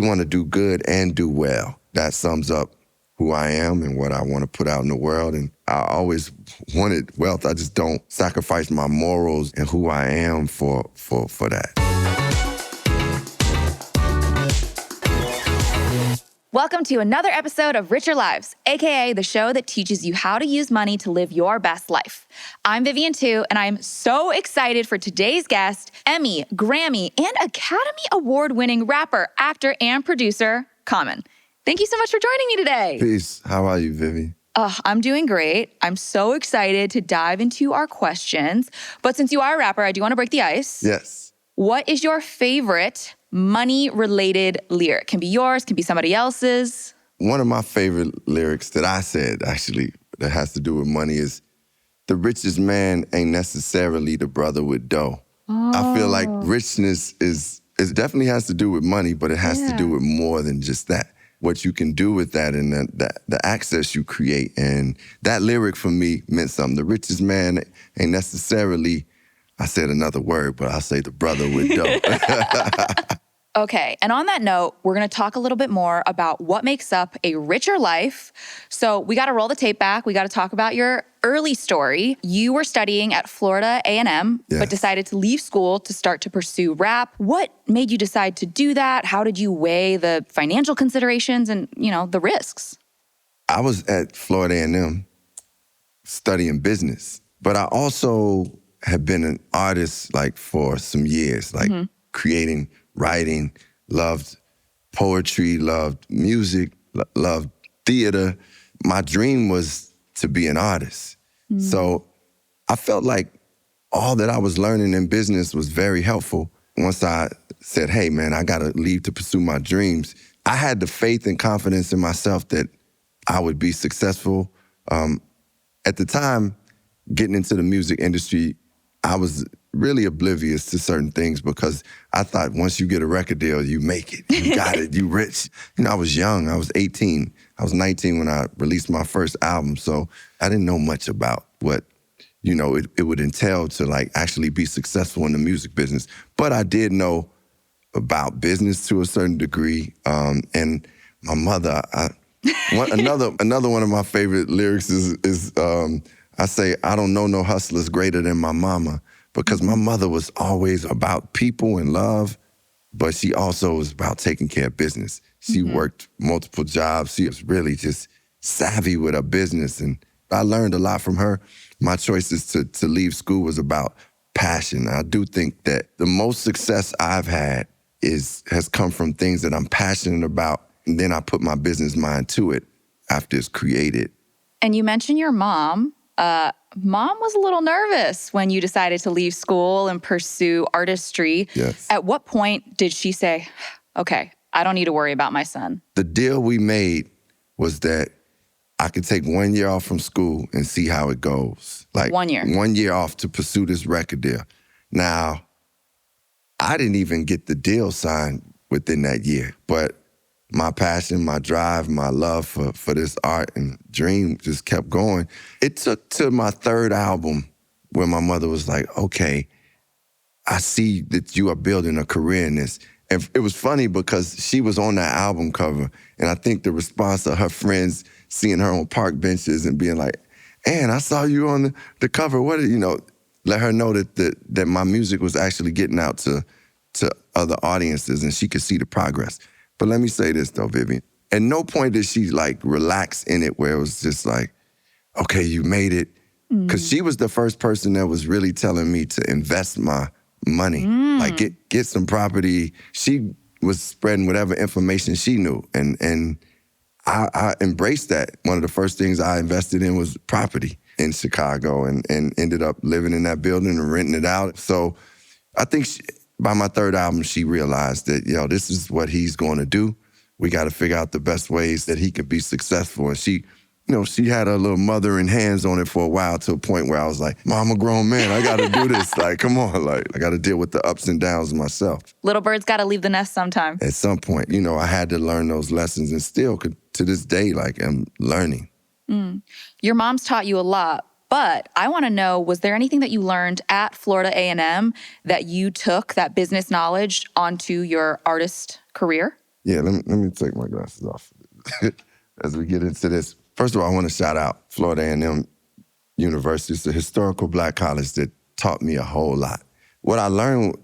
want to do good and do well. That sums up who I am and what I want to put out in the world. And I always wanted wealth. I just don't sacrifice my morals and who I am for that. Welcome to another episode of Richer Lives, aka the show that teaches you how to use money to live your best life. I'm Vivian Tu, and I'm so excited for today's guest, Emmy, Grammy, and Academy Award-winning rapper, actor, and producer, Common. Thank you so much for joining me today. Peace. How are you, Vivi? I'm doing great. I'm so excited to dive into our questions. But since you are a rapper, I do want to break the ice. Yes. What is your favorite money-related lyric? Can be yours, can be somebody else's. One of my favorite lyrics that I said, actually, that has to do with money is, the richest man ain't necessarily the brother with dough. I feel like richness it definitely has to do with money, but it has to do with more than just that. What you can do with that and the access you create. And that lyric for me meant something. The richest man ain't necessarily, I said another word, but I'll say the brother with dough. Okay, and on that note, we're gonna talk a little bit more about what makes up a richer life. So we gotta roll the tape back. We gotta talk about your early story. You were studying at Florida A&M, but decided to leave school to start to pursue rap. What made you decide to do that? How did you weigh the financial considerations and, the risks? I was at Florida A&M studying business, but I also had been an artist for some years, creating, writing, loved poetry, loved music, loved theater. My dream was to be an artist. So I felt like all that I was learning in business was very helpful. Once I said, hey, man, I got to leave to pursue my dreams, I had the faith and confidence in myself that I would be successful. At the time, getting into the music industry, I was really oblivious to certain things because I thought once you get a record deal, you make it. You got it. You rich. I was young. I was 18. I was 19 when I released my first album. So I didn't know much about what, it would entail to actually be successful in the music business. But I did know about business to a certain degree. And my mother, another one of my favorite lyrics is I say, I don't know no hustlers greater than my mama. Because my mother was always about people and love, but she also was about taking care of business. She worked multiple jobs. She was really just savvy with her business. And I learned a lot from her. My choices to leave school was about passion. I do think that the most success I've had has come from things that I'm passionate about. And then I put my business mind to it after it's created. And you mentioned your mom. Mom was a little nervous when you decided to leave school and pursue artistry. Yes. At what point did she say, okay, I don't need to worry about my son? The deal we made was that I could take 1 year off from school and see how it goes. 1 year? 1 year off to pursue this record deal. Now, I didn't even get the deal signed within that year, but my passion, my drive, my love for this art and dream just kept going. It took to my third album where my mother was like, okay, I see that you are building a career in this. And it was funny because she was on that album cover, and I think the response of her friends seeing her on park benches and being like, Ann, I saw you on the cover. What did let her know that my music was actually getting out to other audiences and she could see the progress. But let me say this, though, Vivian. At no point did she, relax in it where it was just like, okay, you made it. Because she was the first person that was really telling me to invest my money. Get some property. She was spreading whatever information she knew. And I embraced that. One of the first things I invested in was property in Chicago and ended up living in that building and renting it out. So I think by my third album, she realized that, this is what he's going to do. We got to figure out the best ways that he could be successful. And she had a little mothering hands on it for a while to a point where I was like, Mom, I'm a grown man. I got to do this. Come on. I got to deal with the ups and downs myself. Little birds got to leave the nest sometime. At some point, I had to learn those lessons and still to this day, I'm learning. Your mom's taught you a lot. But I want to know, was there anything that you learned at Florida A&M that you took that business knowledge onto your artist career? Yeah, let me take my glasses off as we get into this. First of all, I want to shout out Florida A&M University. It's a historical Black college that taught me a whole lot. What I learned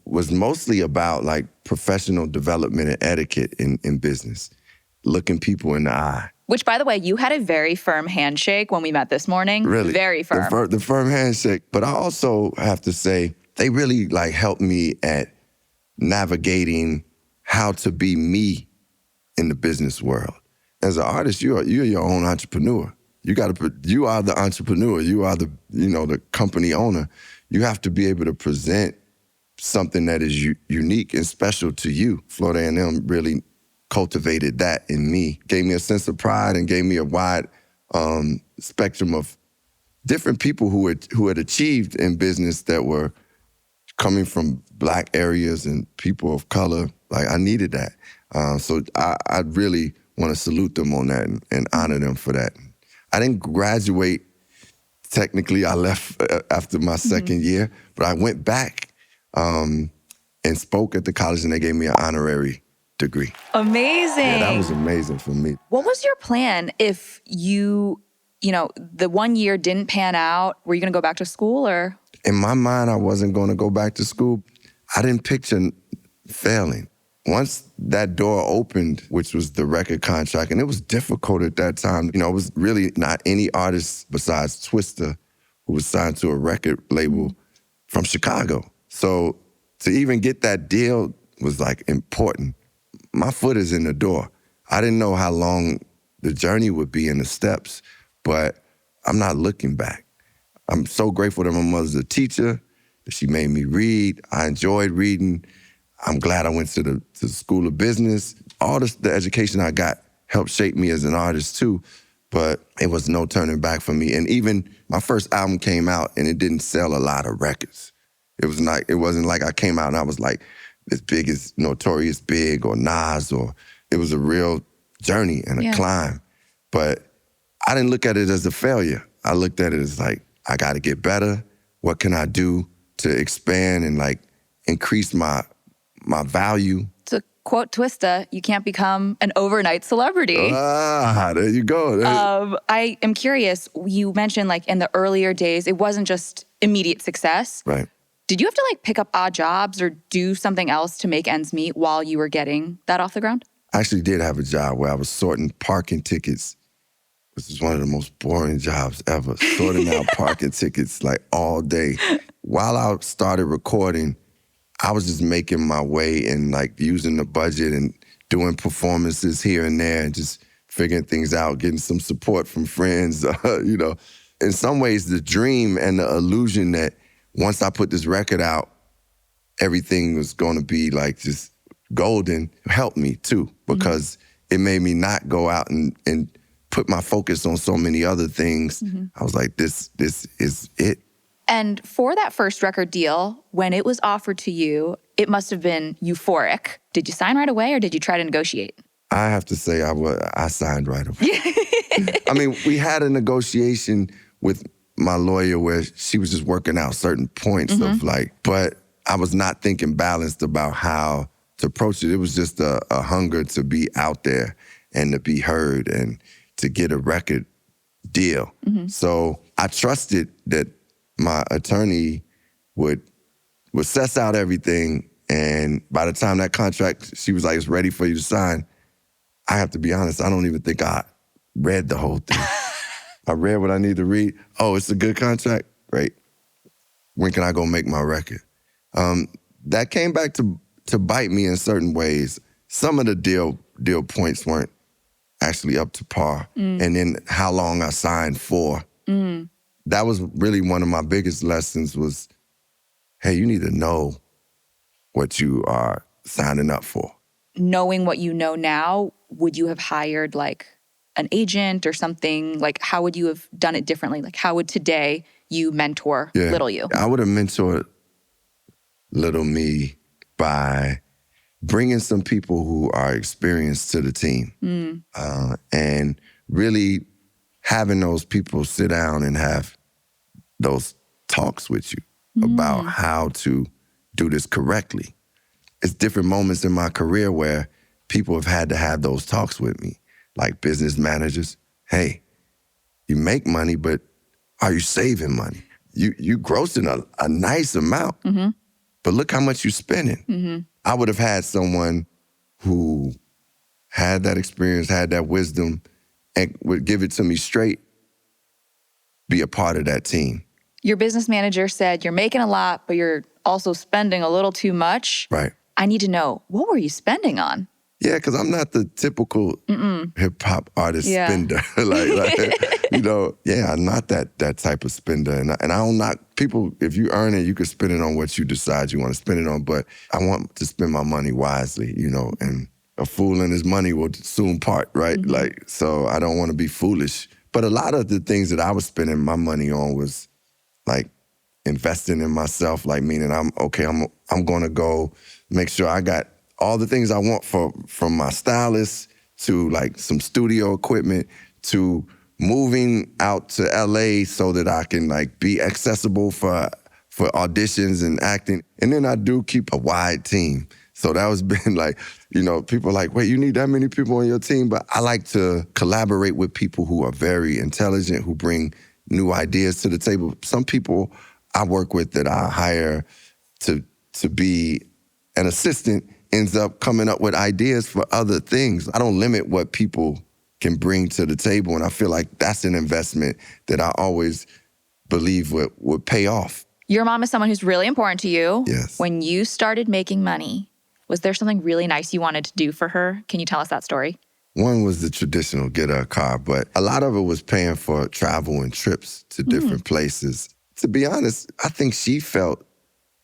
was mostly about like professional development and etiquette in business, looking people in the eye. Which, by the way, you had a very firm handshake when we met this morning. Really? Very firm. The firm handshake. But I also have to say, they really like helped me at navigating how to be me in the business world. As an artist, you're your own entrepreneur. You are the entrepreneur. You are the company owner. You have to be able to present something that is unique and special to you. Florida A&M really cultivated that in me, gave me a sense of pride and gave me a wide spectrum of different people who had achieved in business that were coming from Black areas and people of color. Like, I needed that. So I really want to salute them on that and honor them for that. I didn't graduate. Technically, I left after my second year, but I went back and spoke at the college, and they gave me an honorary degree. Amazing. Yeah, that was amazing for me. What was your plan if the 1 year didn't pan out? Were you going to go back to school or? In my mind, I wasn't going to go back to school. I didn't picture failing. Once that door opened, which was the record contract, and it was difficult at that time. It was really not any artist besides Twista who was signed to a record label from Chicago. So to even get that deal was like important. My foot is in the door. I didn't know how long the journey would be in the steps, but I'm not looking back. I'm so grateful that my mother's a teacher, that she made me read. I enjoyed reading. I'm glad I went to the School of Business. All the education I got helped shape me as an artist too, but it was no turning back for me. And even my first album came out and it didn't sell a lot of records. It wasn't like I came out and I was like as big as Notorious Big or Nas, or it was a real journey and a climb. But I didn't look at it as a failure. I looked at it as like, I got to get better. What can I do to expand and like increase my value? To quote Twista, you can't become an overnight celebrity. There you go. I am curious, you mentioned like in the earlier days, it wasn't just immediate success. Right. Did you have to like pick up odd jobs or do something else to make ends meet while you were getting that off the ground? I actually did have a job where I was sorting parking tickets. This is one of the most boring jobs ever, sorting out parking tickets like all day. While I started recording, I was just making my way and like using the budget and doing performances here and there and just figuring things out, getting some support from friends, In some ways, the dream and the illusion that once I put this record out, everything was going to be like just golden helped me too, because it made me not go out and put my focus on so many other things. I was like, this is it. And for that first record deal, when it was offered to you, it must have been euphoric. Did you sign right away or did you try to negotiate? I have to say I signed right away. I mean, we had a negotiation with my lawyer where she was just working out certain points of like, but I was not thinking balanced about how to approach it. It was just a hunger to be out there and to be heard and to get a record deal. So I trusted that my attorney would suss out everything, and by the time that contract, she was like, it's ready for you to sign. I have to be honest, I don't even think I read the whole thing. I read what I need to read. Oh, it's a good contract? Great. When can I go make my record? That came back to bite me in certain ways. Some of the deal points weren't actually up to par. And then how long I signed for. That was really one of my biggest lessons was, hey, you need to know what you are signing up for. Knowing what you know now, would you have hired like an agent or something? Like, how would you have done it differently? Like, how would today you mentor little you? I would have mentored little me by bringing some people who are experienced to the team and really having those people sit down and have those talks with you about how to do this correctly. It's different moments in my career where people have had to have those talks with me, like business managers. Hey, you make money, but are you saving money? You grossing a nice amount, but look how much you're spending. I would have had someone who had that experience, had that wisdom, and would give it to me straight, be a part of that team. Your business manager said, you're making a lot, but you're also spending a little too much. Right. I need to know, what were you spending on? Yeah, because I'm not the typical hip-hop artist spender. I'm not that type of spender. And I don't knock people. If you earn it, you can spend it on what you decide you want to spend it on. But I want to spend my money wisely, and a fool and his money will soon part, right? So I don't want to be foolish. But a lot of the things that I was spending my money on was like investing in myself, like meaning I'm going to go make sure I got all the things I want from my stylist to like some studio equipment to moving out to LA so that I can like be accessible for auditions and acting. And then I do keep a wide team. So that was been like, people are like, wait, you need that many people on your team? But I like to collaborate with people who are very intelligent, who bring new ideas to the table. Some people I work with that I hire to be an assistant ends up coming up with ideas for other things. I don't limit what people can bring to the table, and I feel like that's an investment that I always believe would pay off. Your mom is someone who's really important to you. Yes. When you started making money, was there something really nice you wanted to do for her? Can you tell us that story? One was the traditional get her a car, but a lot of it was paying for travel and trips to different places. To be honest, I think she felt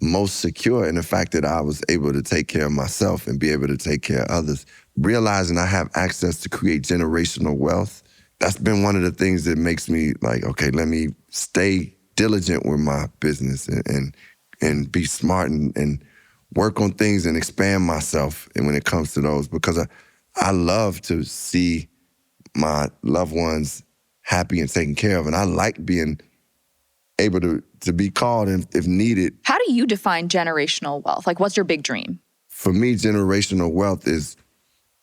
most secure in the fact that I was able to take care of myself and be able to take care of others. Realizing I have access to create generational wealth, that's been one of the things that makes me like, okay, let me stay diligent with my business and be smart and work on things and expand myself and when it comes to those, because I love to see my loved ones happy and taken care of, and I like being able to be called if needed. How do you define generational wealth? Like, what's your big dream? For me, generational wealth is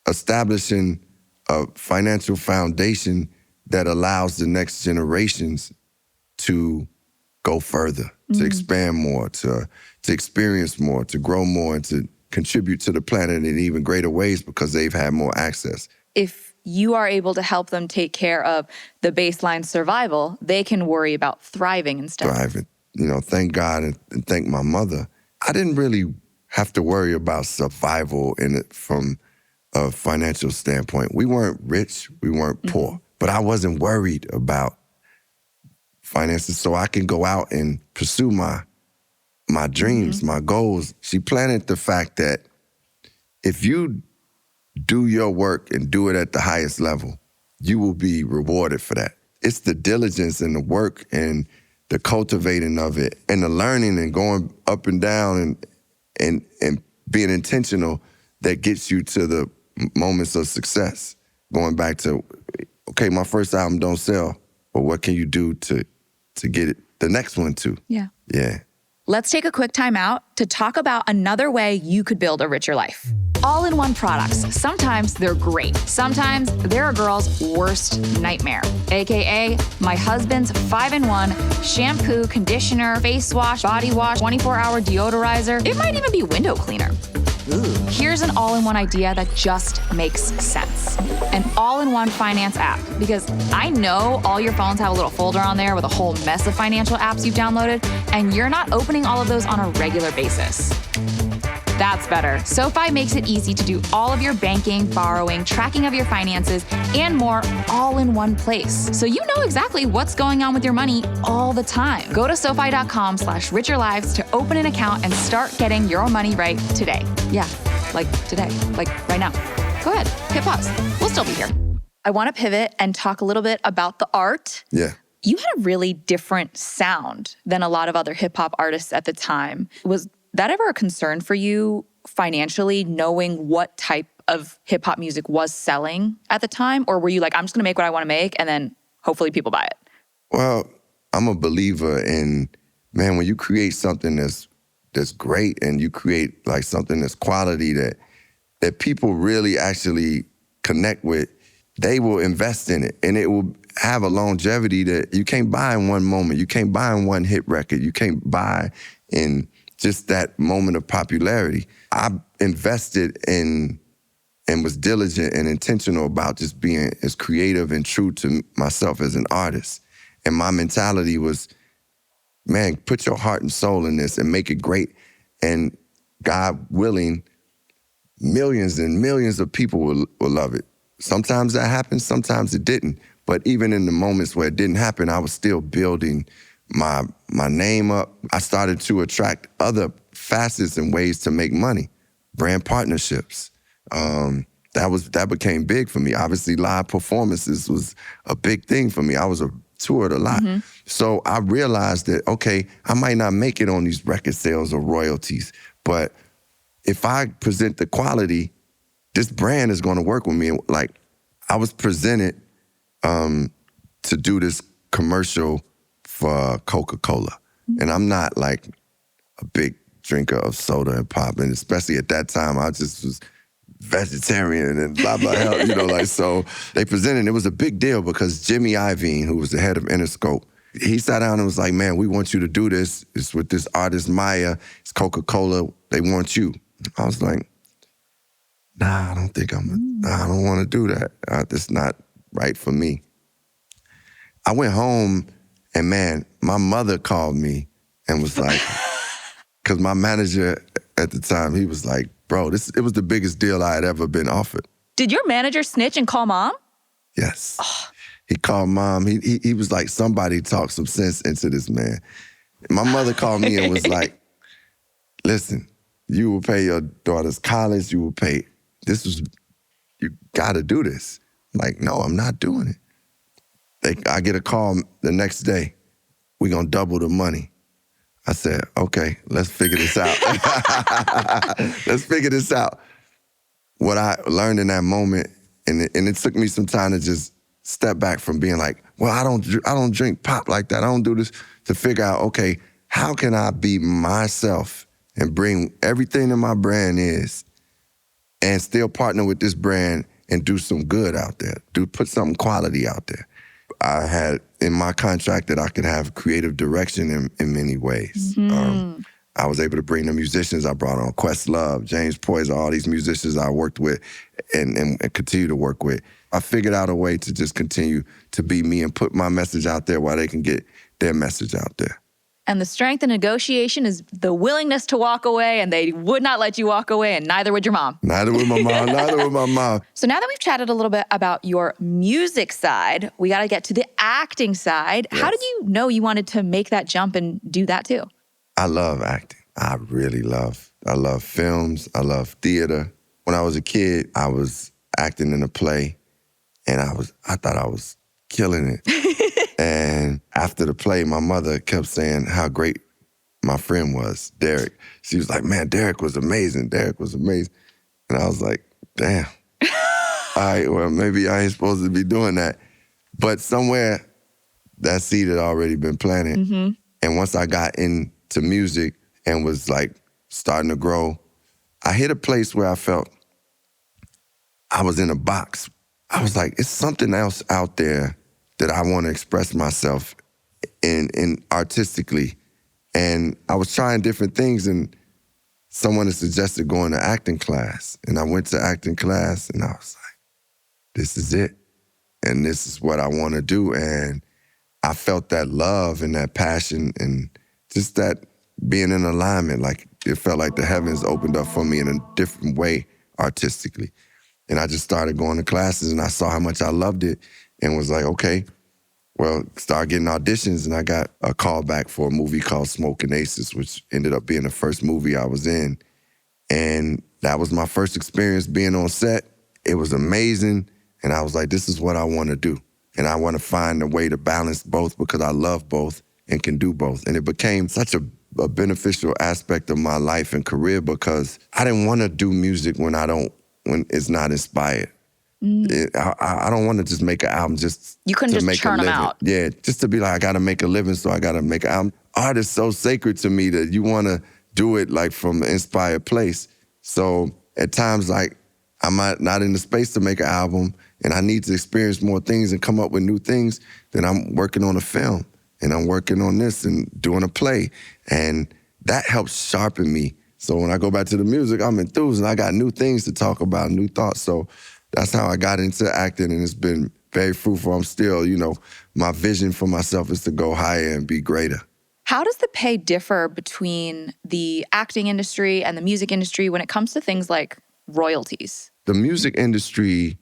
establishing a financial foundation that allows the next generations to go further, to expand more, to experience more, to grow more, and to contribute to the planet in even greater ways because they've had more access. If you are able to help them take care of the baseline survival, they can worry about thriving instead. Thriving. Thank God and thank my mother. I didn't really have to worry about survival in it from a financial standpoint. We weren't rich, we weren't poor, but I wasn't worried about finances, so I can go out and pursue my dreams, my goals. She planted the fact that if you do your work and do it at the highest level, you will be rewarded for that. It's the diligence and the work and the cultivating of it and the learning and going up and down and being intentional that gets you to the moments of success. Going back to, okay, my first album don't sell, but what can you do to get it, the next one to? Yeah. Yeah. Let's take a quick time out to talk about another way you could build a richer life. All-in-one products. Sometimes they're great. Sometimes they're a girl's worst nightmare. AKA my husband's 5-in-1 shampoo, conditioner, face wash, body wash, 24-hour deodorizer. It might even be window cleaner. Here's an all-in-one idea that just makes sense. An all-in-one finance app. Because I know all your phones have a little folder on there with a whole mess of financial apps you've downloaded, and you're not opening all of those on a regular basis. That's better. SoFi makes it easy to do all of your banking, borrowing, tracking of your finances, and more all in one place. So you know exactly what's going on with your money all the time. Go to SoFi.com/richerlives to open an account and start getting your money right today. Yeah, like today, like right now. Go ahead, hit pause. We'll still be here. I want to pivot and talk a little bit about the art. Yeah. You had a really different sound than a lot of other hip hop artists at the time. Was that ever a concern for you financially, knowing what type of hip hop music was selling at the time? Or were you like, I'm just gonna make what I wanna make and then hopefully people buy it? Well, I'm a believer in, man, when you create something that's great and you create like something that's quality that that people really actually connect with, they will invest in it. And it will have a longevity that you can't buy in one moment. You can't buy in one hit record. You can't buy in just that moment of popularity. I invested in and was diligent and intentional about just being as creative and true to myself as an artist. And my mentality was, man, put your heart and soul in this and make it great. And God willing, millions and millions of people will love it. Sometimes that happened, sometimes it didn't. But even in the moments where it didn't happen, I was still building my name up. I started to attract other facets and ways to make money, brand partnerships. That became big for me. Obviously, live performances was a big thing for me. I was toured a lot. Mm-hmm. So I realized that, okay, I might not make it on these record sales or royalties, but if I present the quality, this brand is going to work with me. Like, I was presented to do this commercial for Coca-Cola. And I'm not like a big drinker of soda and pop. And especially at that time, I just was vegetarian and blah, blah, hell, like, so they presented, it was a big deal because Jimmy Iovine, who was the head of Interscope, he sat down and was like, man, we want you to do this. It's with this artist, Maya. It's Coca-Cola. They want you. I was like, nah, I don't want to do that. That's not right for me. I went home and, man, my mother called me and was like, because my manager at the time, he was like, bro, it was the biggest deal I had ever been offered. Did your manager snitch and call mom? Yes. Oh. He called mom. He was like, somebody talk some sense into this man. My mother called me and was like, listen, you will pay your daughter's college. You got to do this. I'm like, no, I'm not doing it. I get a call the next day. We're going to double the money. I said, okay, let's figure this out. Let's figure this out. What I learned in that moment, and it took me some time to just step back from being like, well, I don't drink pop like that. I don't do this, to figure out, okay, how can I be myself and bring everything that my brand is and still partner with this brand and do some good out there, put something quality out there. I had in my contract that I could have creative direction in many ways. Mm-hmm. I was able to bring the musicians I brought on, Questlove, James Poyser, all these musicians I worked with and continue to work with. I figured out a way to just continue to be me and put my message out there while they can get their message out there. And the strength in negotiation is the willingness to walk away, and they would not let you walk away, and neither would your mom. Neither would my mom, neither would my mom. So now that we've chatted a little bit about your music side, we got to get to the acting side. Yes. How did you know you wanted to make that jump and do that too? I love acting. I love films. I love theater. When I was a kid, I was acting in a play, and I thought I was killing it. And after the play, my mother kept saying how great my friend was, Derek. She was like, man, Derek was amazing. Derek was amazing. And I was like, damn. All right, well, maybe I ain't supposed to be doing that. But somewhere that seed had already been planted. Mm-hmm. And once I got into music and was like starting to grow, I hit a place where I felt I was in a box. I was like, it's something else out there that I want to express myself in artistically. And I was trying different things, and someone had suggested going to acting class. And I went to acting class, and I was like, this is it. And this is what I want to do. And I felt that love and that passion and just that being in alignment. Like, it felt like the heavens opened up for me in a different way artistically. And I just started going to classes, and I saw how much I loved it. And was like, okay, well, start getting auditions. And I got a call back for a movie called Smoking Aces, which ended up being the first movie I was in. And that was my first experience being on set. It was amazing. And I was like, this is what I want to do. And I want to find a way to balance both because I love both and can do both. And it became such a beneficial aspect of my life and career because I didn't want to do music when it's not inspired. I don't want to just make an album just you couldn't to just make churn a living. Them out. Yeah, just to be like, I got to make a living, so I got to make an album. Art is so sacred to me that you want to do it like from an inspired place. So at times, like, I'm not in the space to make an album and I need to experience more things and come up with new things, then I'm working on a film and I'm working on this and doing a play. And that helps sharpen me. So when I go back to the music, I'm enthused and I got new things to talk about, new thoughts. So that's how I got into acting, and it's been very fruitful. I'm still, my vision for myself is to go higher and be greater. How does the pay differ between the acting industry and the music industry when it comes to things like royalties? The music industry,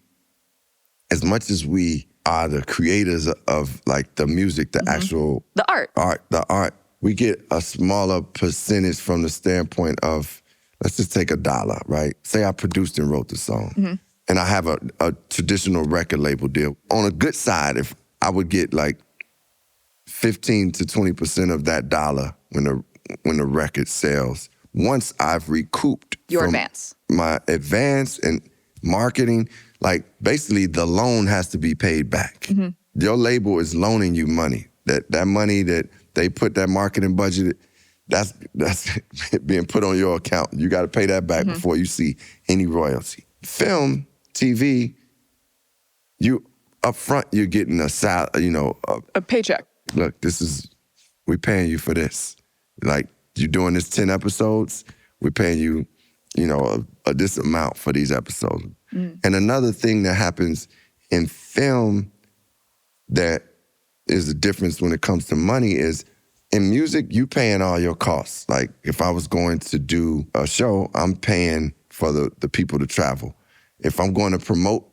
as much as we are the creators of like the music, the actual The art, we get a smaller percentage from the standpoint of, let's just take $1, right? Say I produced and wrote the song, and I have a traditional record label deal. On a good side, if I would get like 15 to 20% of that dollar when the record sells, once I've recouped your advance, my advance and marketing, like basically the loan has to be paid back. Your label is loaning you money. That money that they put that marketing budget, that's being put on your account. You got to pay that back before you see any royalty. Film, TV, you up front, you're getting a paycheck. Look, we paying you for this. Like, you're doing this 10 episodes, we're paying you, this amount for these episodes. And another thing that happens in film that is the difference when it comes to money is, in music, you paying all your costs. Like, if I was going to do a show, I'm paying for the people to travel. If I'm going to promote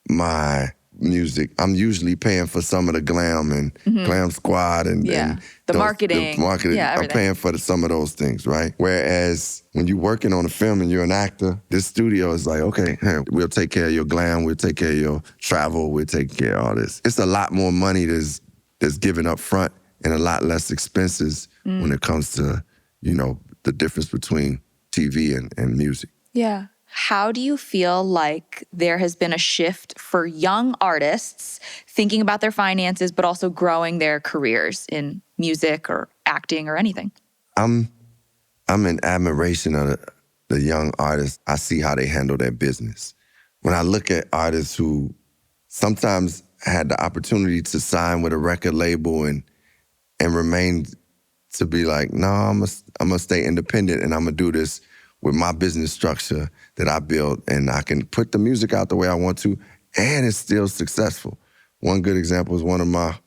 my music, I'm usually paying for some of the glam and glam squad and the marketing. Yeah, I'm paying for some of those things, right? Whereas when you're working on a film and you're an actor, this studio is like, okay, we'll take care of your glam, we'll take care of your travel, we'll take care of all this. It's a lot more money that's given up front and a lot less expenses when it comes to, the difference between TV and music. Yeah. How do you feel like there has been a shift for young artists thinking about their finances, but also growing their careers in music or acting or anything? I'm in admiration of the young artists. I see how they handle their business. When I look at artists who sometimes had the opportunity to sign with a record label and remain to be like, no, I'm gonna stay independent and I'm gonna do this with my business structure that I built, and I can put the music out the way I want to, and it's still successful. One good example is one of my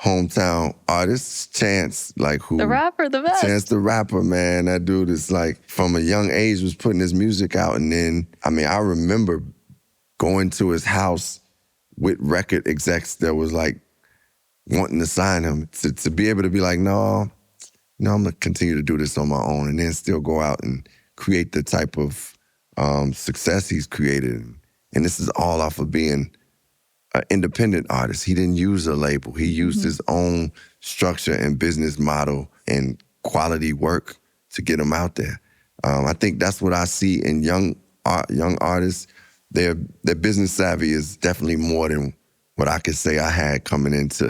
hometown artists, Chance, the rapper, the best. Chance the rapper, man. That dude is like, from a young age was putting his music out, and then, I remember going to his house with record execs that was like wanting to sign him, to be able to be like, no, I'm gonna continue to do this on my own, and then still go out and create the type of success he's created. And this is all off of being an independent artist. He didn't use a label. He used his own structure and business model and quality work to get him out there. I think that's what I see in young artists. Their business savvy is definitely more than what I could say I had coming into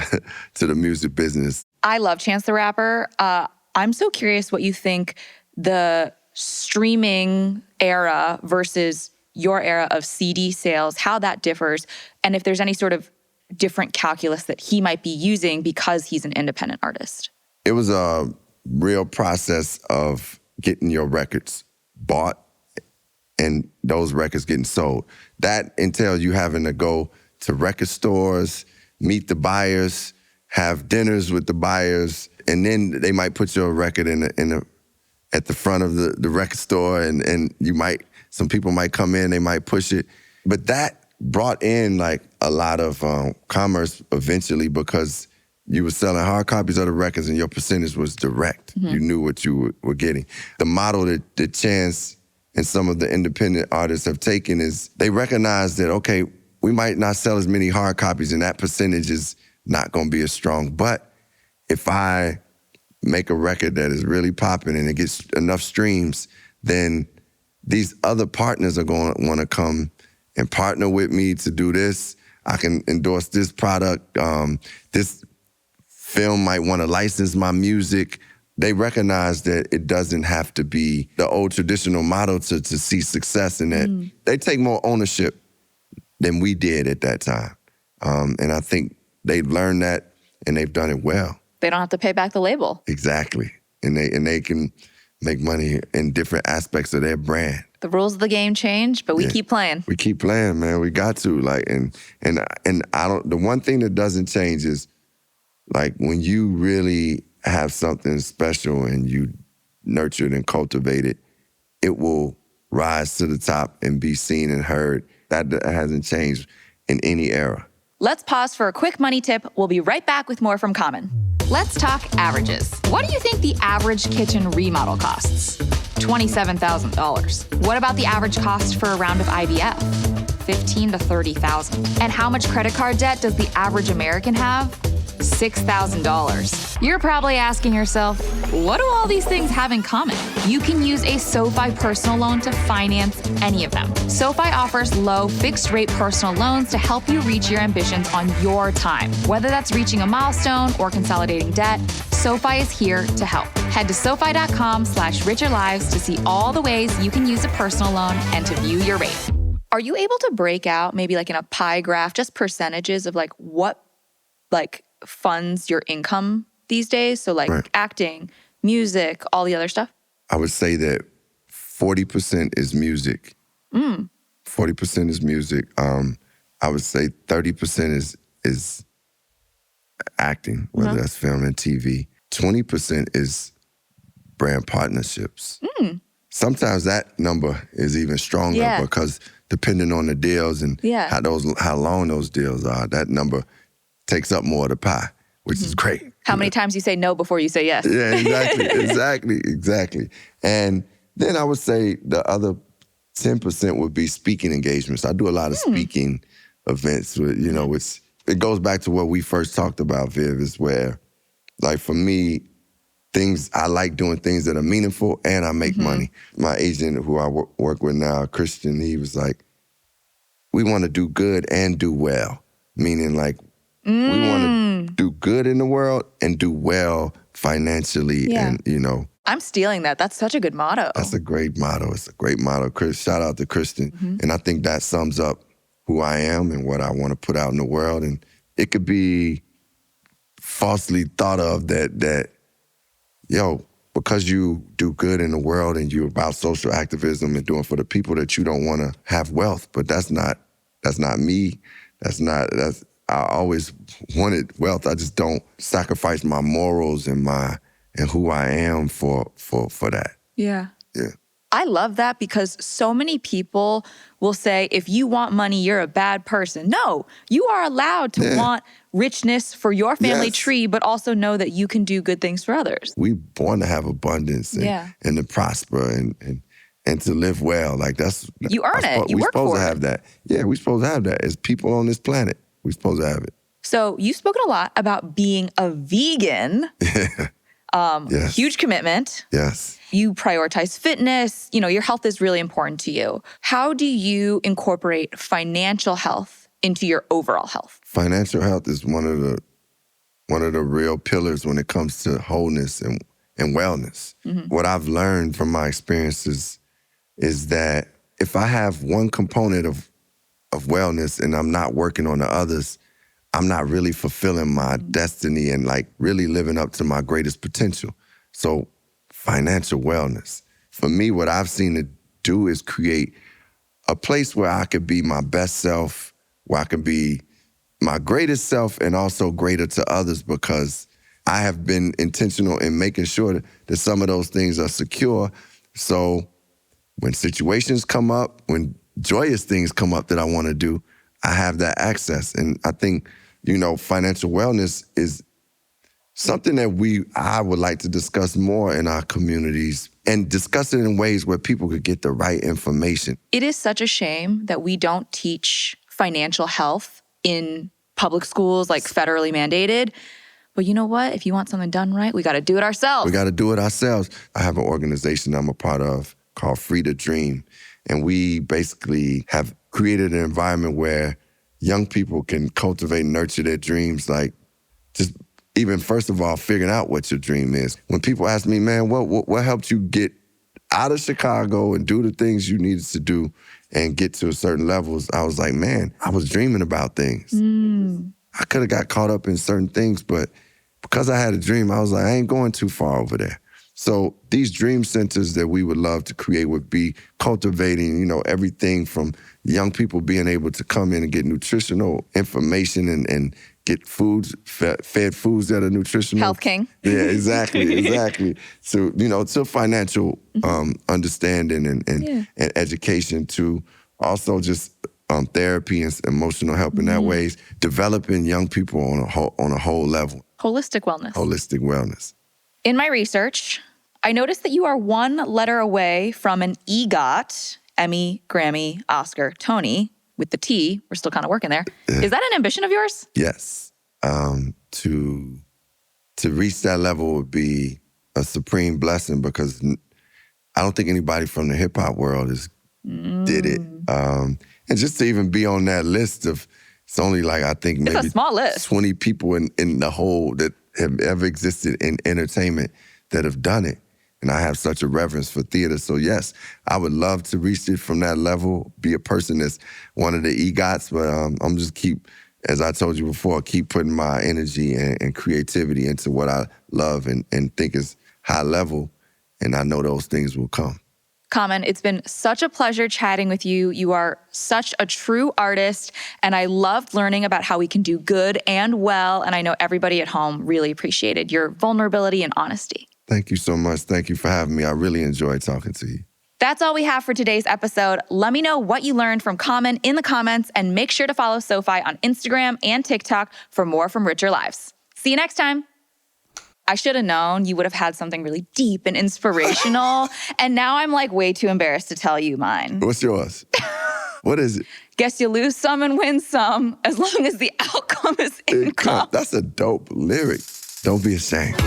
to the music business. I love Chance the Rapper. I'm so curious what you think the streaming era versus your era of CD sales, how that differs, and if there's any sort of different calculus that he might be using because he's an independent artist. It was a real process of getting your records bought and those records getting sold. That entails you having to go to record stores, meet the buyers, have dinners with the buyers, and then they might put your record at the front of the record store, and some people might come in, they might push it. But that brought in like a lot of commerce eventually, because you were selling hard copies of the records and your percentage was direct. You knew what you were getting. The model that Chance and some of the independent artists have taken is they recognize that, okay, we might not sell as many hard copies and that percentage is not gonna be as strong. But if I make a record that is really popping and it gets enough streams, then these other partners are going to want to come and partner with me to do this. I can endorse this product. This film might want to license my music. they recognize that it doesn't have to be the old traditional model to see success, and that they take more ownership than we did at that time. And I think they've learned that, and they've done it well. They don't have to pay back the label. Exactly. And they can make money in different aspects of their brand. The rules of the game change, but we keep playing. We keep playing, man. We got to. And I don't. The one thing that doesn't change is, like, when you really have something special and you nurture it and cultivate it, it will rise to the top and be seen and heard. That hasn't changed in any era. Let's pause for a quick money tip. We'll be right back with more from Common. Let's talk averages. What do you think the average kitchen remodel costs? $27,000. What about the average cost for a round of IVF? $15,000 to $30,000. And how much credit card debt does the average American have? $6,000. You're probably asking yourself, what do all these things have in common? You can use a SoFi personal loan to finance any of them. SoFi offers low, fixed-rate personal loans to help you reach your ambitions on your time. Whether that's reaching a milestone or consolidating debt, SoFi is here to help. Head to SoFi.com/richerlives to see all the ways you can use a personal loan and to view your rate. Are you able to break out, maybe like in a pie graph, just percentages of like what funds your income these days? So acting, music, all the other stuff? I would say that 40% is music. 40% is music. I would say 30% is acting, whether that's film and TV. 20% is brand partnerships. Sometimes that number is even stronger because depending on the deals and how long those deals are, that number takes up more of the pie, which is great. How many times you say no before you say yes? Yeah, exactly. And then I would say the other 10% would be speaking engagements. I do a lot of speaking events, which it goes back to what we first talked about, Viv, is where, like, for me, I like doing things that are meaningful and I make money. My agent, who I work with now, Christian, he was like, we want to do good and do well, meaning like, we want to do good in the world and do well financially. And, I'm stealing that. That's such a good motto. That's a great motto. It's a great motto. Shout out to Kristen. And I think that sums up who I am and what I want to put out in the world. And it could be falsely thought of that because you do good in the world and you're about social activism and doing for the people, that you don't want to have wealth. But that's not me. I always wanted wealth. I just don't sacrifice my morals and who I am for that. Yeah. Yeah. I love that because so many people will say, if you want money, you're a bad person. No, you are allowed to want richness for your family tree, but also know that you can do good things for others. We're born to have abundance and to prosper and to live well. Like you earn it. You work for it. We're supposed to have that. Yeah, we're supposed to have that as people on this planet. We're supposed to have it. So you've spoken a lot about being a vegan. Yes. Huge commitment. Yes. You prioritize fitness. Your health is really important to you. How do you incorporate financial health into your overall health? Financial health is one of the real pillars when it comes to wholeness and wellness. What I've learned from my experiences is that if I have one component of wellness and I'm not working on the others, I'm not really fulfilling my destiny and like really living up to my greatest potential. So financial wellness. For me, what I've seen it do is create a place where I could be my best self, where I can be my greatest self and also greater to others, because I have been intentional in making sure that some of those things are secure. So when situations come up, when joyous things come up that I want to do, I have that access. And I think, financial wellness is something that I would like to discuss more in our communities and discuss it in ways where people could get the right information. It is such a shame that we don't teach financial health in public schools, like federally mandated. But you know what? If you want something done right, we got to do it ourselves. We got to do it ourselves. I have an organization I'm a part of called Free to Dream. And we basically have created an environment where young people can cultivate and nurture their dreams, like just even first of all, figuring out what your dream is. When people ask me, man, what helped you get out of Chicago and do the things you needed to do and get to certain levels, I was like, man, I was dreaming about things. I could have got caught up in certain things, but because I had a dream, I was like, I ain't going too far over there. So these dream centers that we would love to create would be cultivating, you know, everything from young people being able to come in and get nutritional information and get foods, fed foods that are nutritional. Health King. Yeah, exactly. So, you know, to financial understanding and education, to also just therapy and emotional help in that ways, developing young people on a whole level. Holistic wellness. Holistic wellness. In my research, I noticed that you are one letter away from an EGOT, Emmy, Grammy, Oscar, Tony, with the T. We're still kind of working there. Is that an ambition of yours? Yes. To reach that level would be a supreme blessing because I don't think anybody from the hip hop world did it. And just to even be on that list of, it's only like, I think maybe it's a small list. 20 people in the whole that have ever existed in entertainment that have done it. And I have such a reverence for theater. So yes, I would love to reach it from that level, be a person that's one of the EGOTs, but I'm just as I told you before, keep putting my energy and creativity into what I love and think is high level. And I know those things will come. Common, it's been such a pleasure chatting with you. You are such a true artist, and I loved learning about how we can do good and well, and I know everybody at home really appreciated your vulnerability and honesty. Thank you so much. Thank you for having me. I really enjoyed talking to you. That's all we have for today's episode. Let me know what you learned from Common in the comments, and make sure to follow SoFi on Instagram and TikTok for more from Richer Lives. See you next time. I should have known you would have had something really deep and inspirational. And now I'm like way too embarrassed to tell you mine. What's yours? What is it? Guess you lose some and win some as long as the outcome is income. That's a dope lyric. Don't be ashamed.